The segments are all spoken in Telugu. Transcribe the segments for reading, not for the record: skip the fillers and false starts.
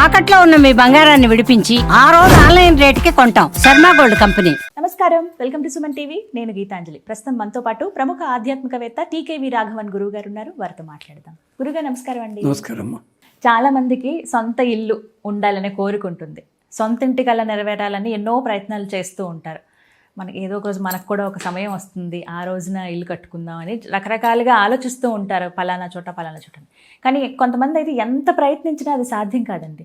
తాకట్లో ఉన్న మీ బంగారాన్ని విడిపించి ఆ రోజు ఆన్లైన్ రేటుకి కొంటాం. Sharma gold company. నమస్కారం, వెల్కమ్ టు సుమన్ టీవీ. నేను గీతాంజలి. ప్రస్తుతం మనతో పాటు ప్రముఖ ఆధ్యాత్మికవేత్త టీకేవి రాఘవన్ గురువు గారు ఉన్నారు. వారితో మాట్లాడదాం. గురుగారు నమస్కారం అండి. నమస్కారం. చాలా మందికి సొంత ఇల్లు ఉండాలనే కోరిక ఉంటుంది. సొంత ఇంటి కల నెరవేరాలని ఎన్నో ప్రయత్నాలు చేస్తూ ఉంటారు. మనకి ఏదో ఒక రోజు మనకు కూడా ఒక సమయం వస్తుంది, ఆ రోజున ఇల్లు కట్టుకుందాం అని రకరకాలుగా ఆలోచిస్తూ ఉంటారు, పలానా చోట కానీ కొంతమంది అయితే ఎంత ప్రయత్నించినా అది సాధ్యం కాదండి.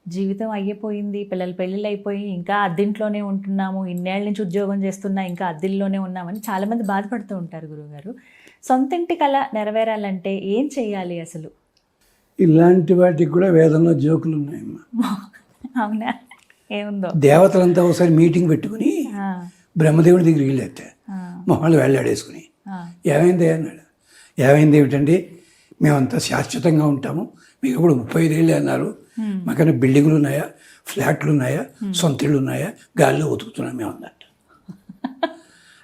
జీవితం అయిపోయింది, పిల్లల పెళ్ళిళ్ళు అయిపోయి ఇంకా అద్దింట్లోనే ఉంటున్నాము, ఇన్నేళ్ళ నుంచి ఉద్యోగం చేస్తున్నా ఇంకా అద్దిల్లోనే ఉన్నామని చాలామంది బాధపడుతూ ఉంటారు. గురువుగారు, సొంత ఇంటి కళ నెరవేరాలంటే ఏం చేయాలి అసలు? ఇలాంటి వాటికి కూడా వేదంలో జోకులు ఉన్నాయమ్మా. అవునా? ఏముందో? దేవతలంతా ఒకసారి మీటింగ్ పెట్టుకుని బ్రహ్మదేవుడి దగ్గరికి వెళ్ళేట మొహాలు వేళ్ళాడేసుకుని, ఏమైంది అన్నాడు. ఏమైంది ఏమిటండి, మేమంతా శాశ్వతంగా ఉంటాము, మీకు ఇప్పుడు 35 ఏళ్ళే అన్నారు, మాకన్నా బిల్డింగ్లు ఉన్నాయా, ఫ్లాట్లు ఉన్నాయా, సొంత ఇళ్ళు ఉన్నాయా, గాల్లో ఉతుకుతున్నాం మేము అన్నట్టు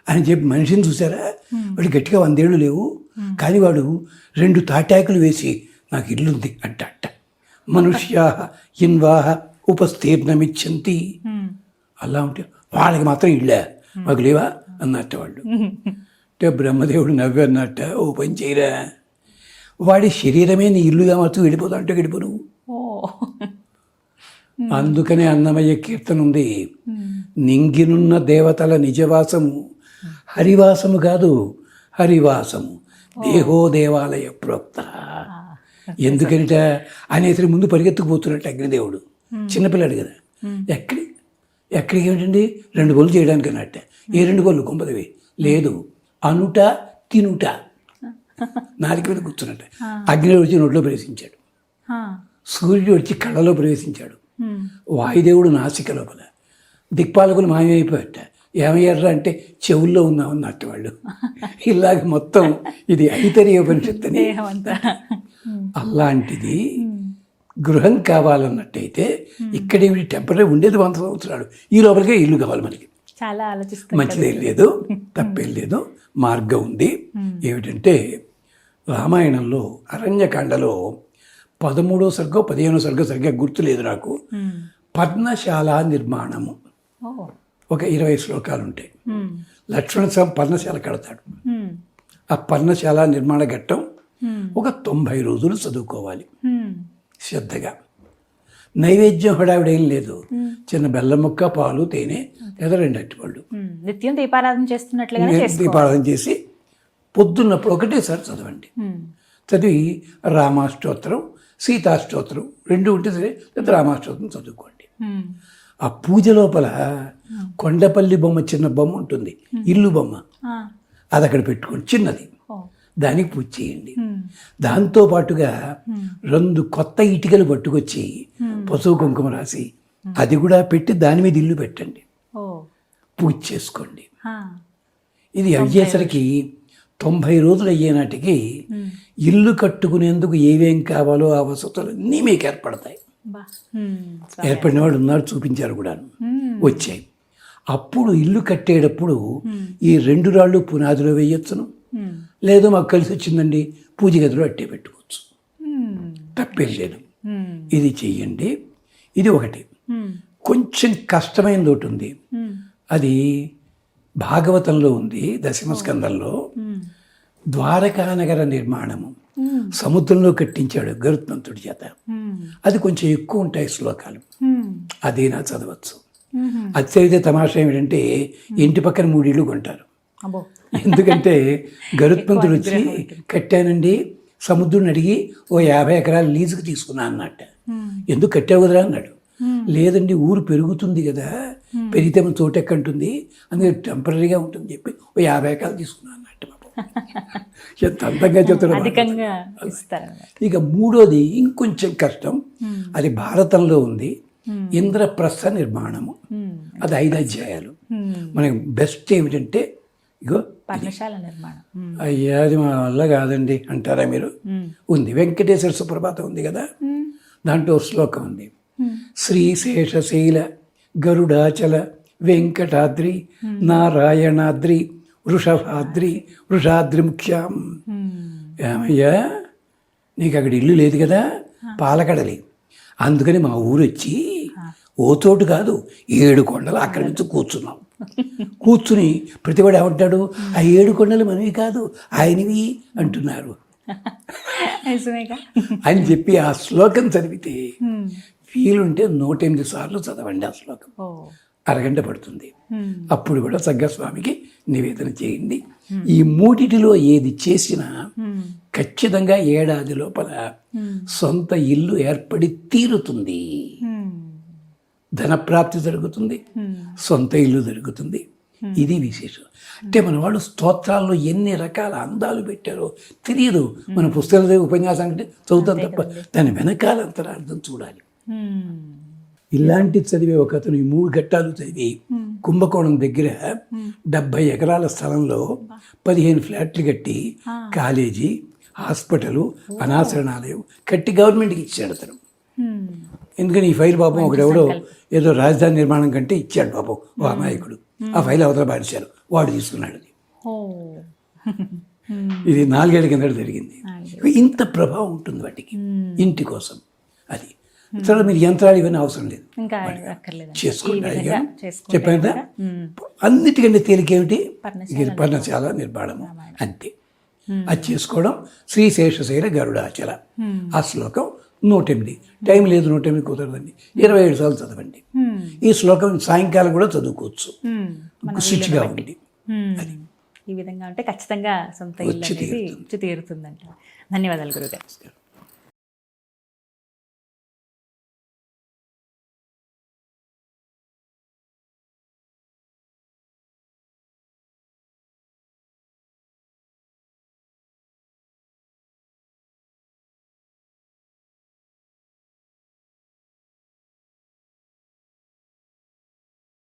అని చెప్పి మనిషిని చూసారా, వాడు గట్టిగా 100 ఏళ్ళు లేవు, కానీ వాడు 2 తాటాకులు వేసి నాకు ఇల్లుంది అంట. మనుష్యా ఇన్వాహ ఉపస్థీర్ణమిచ్చంతి. అలా ఉంటే వాళ్ళకి మాత్రం ఇళ్ళే, మాకు లేవా అన్నట్టు వాళ్ళు. అంటే బ్రహ్మదేవుడు నవ్వి అన్నట్ట, ఓ పని చేయరా, వాడి శరీరమే నీ ఇల్లుగా మాత్రం వెళ్ళిపోతా అంటే వెళ్ళిపోను. అందుకనే అన్నమయ్య కీర్తన ఉంది, నింగినున్న దేవతల నిజవాసము హరివాసము కాదు, హరివాసము దేహో దేవాలయ ప్రోక్త. ఎందుకనిట అనేసరి ముందు పరిగెత్తుకుపోతున్నట్టు అగ్నిదేవుడు, చిన్నపిల్లాడు కదా, ఎక్కడికి ఏమిటండి 2 గోళ్ళు చేయడానికి అన్నట్ట. ఏ 2 గోళ్ళు కొంపదవి లేదు, అనుట తినుట, నాలుగు మీద కూర్చున్నట్ట. అగ్నిదేవుడు వచ్చి నోట్లో ప్రవేశించాడు, సూర్యుడు వచ్చి కళ్ళలో ప్రవేశించాడు, వాయుదేవుడు నాసిక లోపల, దిక్పాలకులు మాయమైపోయాట. ఏమయ్యారా అంటే చెవుల్లో ఉన్నామన్నట్టు వాళ్ళు. ఇలాగ మొత్తం ఇది ఐతరీయ ఉపనిషత్తు అని. అలాంటిది గృహం కావాలన్నట్టయితే ఇక్కడేమిటి టెంపరీ ఉండేది 100 సంవత్సరాలు, ఈ లోపలికే ఇల్లు కావాలి మనకి. చాలా ఆలోచిస్తాం. మంచిదేం లేదు, తప్పేం లేదు, మార్గం ఉంది. ఏమిటంటే రామాయణంలో అరణ్యకాండలో 13వ సర్గో 15వ సర్గో సరిగ్గా గుర్తులేదు నాకు, పర్ణశాల నిర్మాణము ఒక 20 శ్లోకాలు ఉంటాయి. లక్ష్మణ స్వామి పర్ణశాల కడతాడు. ఆ పర్ణశాల నిర్మాణ ఘట్టం ఒక 90 రోజులు చదువుకోవాలి శ్రద్ధగా. నైవేద్యం హడావిడేం లేదు, చిన్న బెల్లం ముక్క, పాలు, తేనె లేదా 2 అరటిపళ్ళు, నిత్యం దీపారాధన చేస్తున్నట్లుగా దీపారాధన చేసి పొద్దున్నప్పుడు ఒకటేసారి చదవండి. చదివి రామాష్టోత్తరం, సీతాష్టోత్తరం 2 ఉంటే సరే, లేదా రామాష్టోత్తరం చదువుకోండి. ఆ పూజ లోపల కొండపల్లి బొమ్మ, చిన్న బొమ్మ ఉంటుంది, ఇల్లు బొమ్మ, అది అక్కడ పెట్టుకోండి, చిన్నది, దానికి పూజ చేయండి. దాంతో పాటుగా 2 కొత్త ఇటుకలు పట్టుకొచ్చి పసుపు కుంకుమ రాసి అది కూడా పెట్టి దాని మీద ఇల్లు పెట్టండి, పూజ చేసుకోండి. ఇది అయ్యేసరికి 90 రోజులు అయ్యే నాటికి ఇల్లు కట్టుకునేందుకు ఏవేం కావాలో ఆ వసతులు అన్నీ మీకు ఏర్పడతాయి. ఏర్పడిన వాడు ఉన్నారు, చూపించారు కూడా, వచ్చాయి. అప్పుడు ఇల్లు కట్టేటప్పుడు ఈ 2 రాళ్ళు పునాదిలో వేయొచ్చును, లేదు మాకు కలిసి వచ్చిందండి పూజ గదిలో అట్టే పెట్టుకోవచ్చు, తప్పేం లేదు. ఇది చెయ్యండి. ఇది ఒకటి. కొంచెం కష్టమైనది ఒకటి ఉంది, అది భాగవతంలో ఉంది, 10వ స్కందంలో. ద్వారకా నగర నిర్మాణము సముద్రంలో కట్టించాడు గరుత్మంతుడి చేత. అది కొంచెం ఎక్కువ ఉంటాయి శ్లోకాలు, అదేనా చదవచ్చు. అది చదివితే తమాషా ఏమిటంటే ఇంటి పక్కన 3 ఇళ్ళు కొంటారు. ఎందుకంటే గరుత్మంతుడు వచ్చి కట్టానండి, సముద్రుని అడిగి ఓ 50 ఎకరాలు లీజుకు తీసుకున్నా అన్నట్ట. ఎందుకు కట్టావు కదరా అన్నాడు. లేదండి ఊరు పెరుగుతుంది కదా, పెరిగితే మన చోటు ఎక్కంటుంది, అందుకే టెంపరీగా ఉంటుంది చెప్పి ఓ 50 ఎకరాలు తీసుకున్నా అన్నట్టు. ఎంత అందంగా చెప్తాడు. ఇక 3వది ఇంకొంచెం కష్టం, అది భారతంలో ఉంది, ఇంద్రప్రస్థ నిర్మాణము. అది 5 అధ్యాయాలు. మనకి బెస్ట్ ఏమిటంటే ఇగో పర్ణశాల నిర్మాణం. అయ్యా అది మా వల్ల కాదండి అంటారా మీరు? ఉంది, వెంకటేశ్వర సుప్రభాతం ఉంది కదా, దాంట్లో శ్లోకం ఉంది, శ్రీశేషశైల గరుడాచల వెంకటాద్రి నారాయణాద్రి వృషభాద్రి వృషాద్రి ముఖ్యం. ఏమయ్యా నీకు అక్కడ ఇల్లు లేదు కదా, పాలకడలి, అందుకని మా ఊరు వచ్చి ఓ చోటు కాదు 7 కొండలు అక్కడి నుంచి కూర్చున్నాం. కూర్చుని ప్రతివాడు ఏమంటాడు, ఆ 7 కొండలు మనవి కాదు ఆయనవి అంటున్నారు నిజమేగా. అని చెప్పి ఆ శ్లోకం చదివితే వీలుంటే 108 సార్లు చదవండి ఆ శ్లోకం. ఓ. అరగంట పడుతుంది. అప్పుడు కూడా సగ్గస్వామికి నివేదన చేయండి. ఈ మూడిటిలో ఏది చేసినా ఖచ్చితంగా ఏడాది లోపల సొంత ఇల్లు ఏర్పడి తీరుతుంది. ధనప్రాప్తి జరుగుతుంది, సొంత ఇల్లు జరుగుతుంది. ఇది విశేషం. అంటే మన వాళ్ళు స్తోత్రాల్లో ఎన్ని రకాల అందాలు పెట్టారో తెలియదు. మన పుస్తకాలు ఉపన్యాసం అంటే చదువుతాం తప్ప దాని వెనకాల అంతరార్థం చూడాలి. ఇలాంటి చదివే ఒక అతను ఈ 3 ఘట్టాలు చదివి కుంభకోణం దగ్గర 70 ఎకరాల స్థలంలో 15 ఫ్లాట్లు కట్టి కాలేజీ, హాస్పిటల్, అనాశరణాలయం కట్టి గవర్నమెంట్కి ఇచ్చాడు అతను. ఎందుకని ఈ ఫైల్ పాపం ఒకడెవడో ఏదో రాజధాని నిర్మాణం కంటే ఇచ్చాడు పాపం ఓ అమాయకుడు. ఆ ఫైల్ అవతల పారేశారు, వాడు తీసుకున్నాడు. అది ఇది 4 ఏళ్ల కింద జరిగింది. ఇంత ప్రభావం ఉంటుంది వాటికి ఇంటి కోసం. అది తర్వాత మీరు యంత్రాలు ఇవన్నీ అవసరం లేదు, ఇంకా అక్కర్లేదు. చేసుకోండి. చెప్పాను కదా, అన్నిటికంటే తేలికేమిటి పర్ణశాల నిర్మాణము, అంతే. అది చేసుకోవడం. శ్రీశేషశైల గరుడాచల ఆ శ్లోకం 108. టైం లేదు, 108 కుదరదండి, 27 సార్లు చదవండి. ఈ శ్లోకం సాయంకాలం కూడా చదువుకోవచ్చు శుచిగా ఉండి. అది ఈ విధంగా అంటే ఖచ్చితంగా సొంత ఇల్లు అనేది వచ్చి తీరుతుందంట. ధన్యవాదాలు గురుగారు.